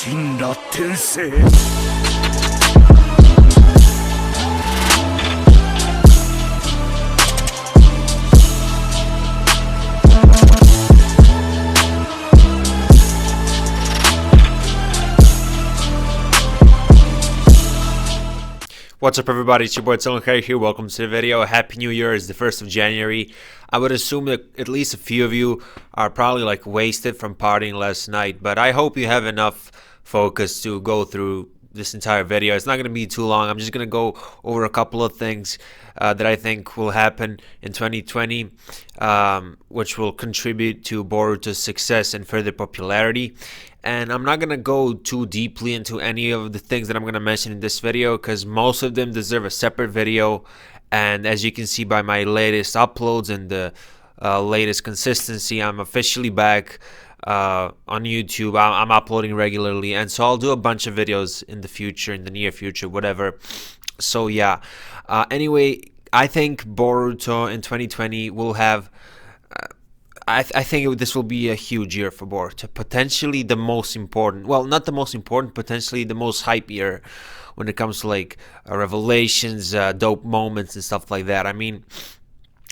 神羅転生 What's up, everybody? It's your boy Hokage here. Welcome to the video. Happy New Year. It's the 1st of January. I would assume that at least a few of you are probably like wasted from partying last night, but I hope you have enough focus to go through this entire video. It's not going to be too long. I'm just going to go over a couple of things that I think will happen in 2020, which will contribute to Boruto's success and further popularity. And I'm not going to go too deeply into any of the things that I'm going to mention in this video because most of them deserve a separate video. And as you can see by my latest uploads and the latest consistency, I'm officially back on YouTube. I'm uploading regularly, and so I'll do a bunch of videos in the future, in the near future, whatever. So yeah, anyway, I think Boruto in 2020 will have I think this will be a huge year for Boruto. Potentially the most important, well, not the most important, potentially the most hype year when it comes to like revelations, dope moments and stuff like that. I mean,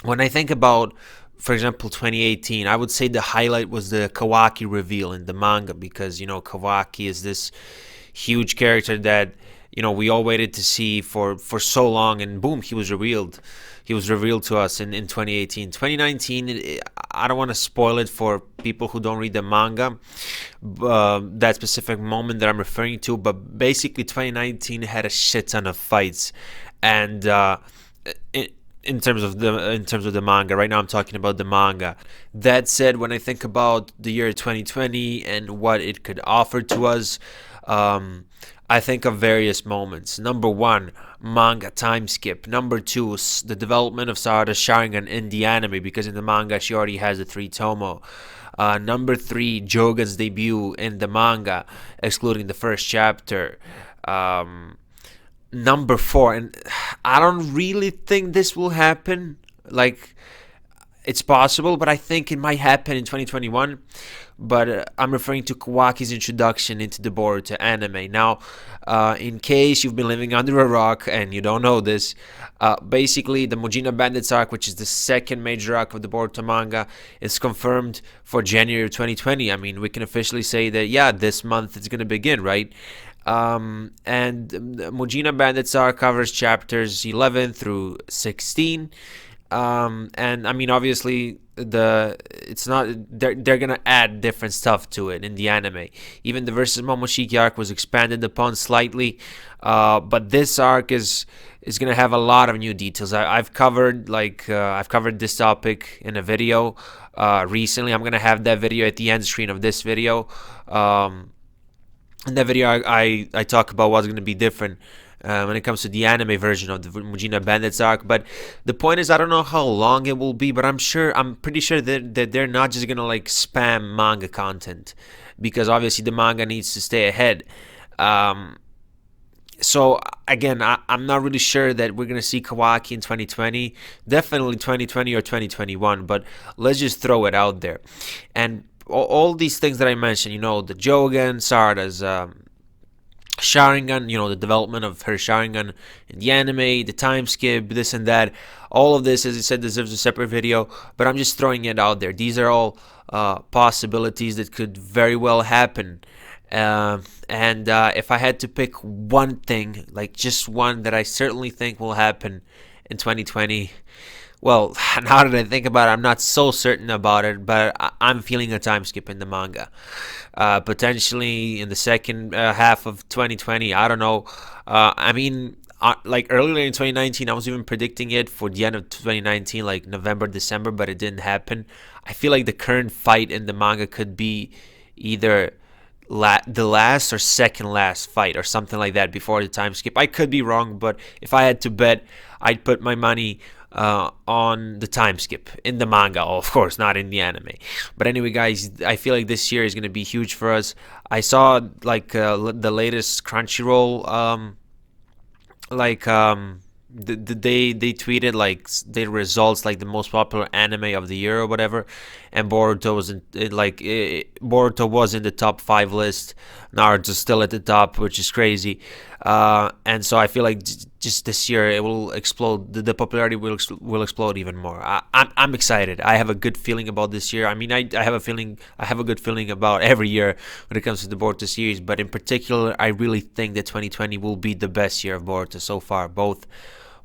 when I think about, for example, 2018, I would say the highlight was the Kawaki reveal in the manga because, you know, Kawaki is this huge character that, you know, we all waited to see for so long, and boom, he was revealed. He was revealed to us in 2018. 2019, I don't want to spoil it for people who don't read the manga, that specific moment that I'm referring to, but basically 2019 had a shit ton of fights, and in terms of the manga. Right now I'm talking about the manga. That said, when I think about the year 2020 and what it could offer to us, I think of various moments. Number one, manga time skip. Number two, the development of Sarada's Sharingan in the anime, because in the manga she already has a 3-tomo. Number three, Jogan's debut in the manga, excluding the first chapter. Number four, and I don't really think this will happen. Like, it's possible, but I think it might happen in 2021. But I'm referring to Kawaki's introduction into the Boruto anime. Now, in case you've been living under a rock and you don't know this, basically the Mujina Bandits arc, which is the second major arc of the Boruto manga, is confirmed for January of 2020. I mean, we can officially say that, yeah, this month it's going to begin, right? And the Mujina Bandits arc covers chapters 11 through 16. And I mean, obviously they're gonna add different stuff to it in the anime. Even the versus Momoshiki arc was expanded upon slightly, but this arc is gonna have a lot of new details. I've covered this topic in a video recently. I'm gonna have that video at the end screen of this video. In that video I talk about what's gonna be different when it comes to the anime version of the Mujina Bandits arc. But the point is, I don't know how long it will be, but I'm pretty sure that they're not just gonna like spam manga content, because obviously the manga needs to stay ahead. So again, I'm not really sure that we're gonna see Kawaki in 2020, definitely 2020 or 2021, but let's just throw it out there. And all these things that I mentioned, you know, the Jogan, Sarada's Sharingan, you know, the development of her Sharingan in the anime, the time skip, this and that, all of this, as I said, deserves a separate video, but I'm just throwing it out there. These are all possibilities that could very well happen. And if I had to pick one thing, like just one that I certainly think will happen in 2020, well, now that I think about it, I'm not so certain about it, but I'm feeling a time skip in the manga. Potentially in the second half of 2020, I don't know. I mean, like earlier in 2019, I was even predicting it for the end of 2019, like November, December, but it didn't happen. I feel like the current fight in the manga could be either the last or second last fight or something like that before the time skip. I could be wrong, but if I had to bet, I'd put my money on the time skip in the manga, of course, not in the anime. But anyway, guys, I feel like this year is going to be huge for us. I saw like the latest Crunchyroll they tweeted like their results, like the most popular anime of the year or whatever, and Boruto was Boruto was in the top 5 list. Naruto's still at the top, which is crazy. And so I feel like just this year it will explode. The popularity will explode even more. I'm excited. I have a good feeling about this year. I mean, I have a feeling, I have a good feeling about every year when it comes to the Boruto series, but in particular, I really think that 2020 will be the best year of Boruto so far. Both,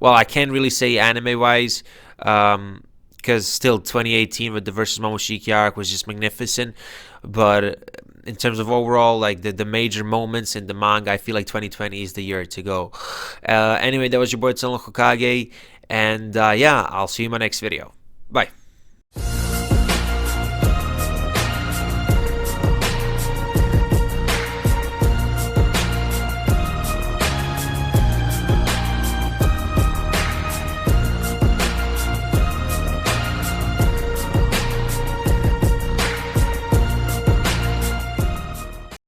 well, I can't really say anime wise, because still 2018 with the versus Momoshiki arc was just magnificent, but in terms of overall, like the major moments in the manga, I feel like 2020 is the year to go. Anyway, that was your boy Hokage, and yeah, I'll see you in my next video. Bye.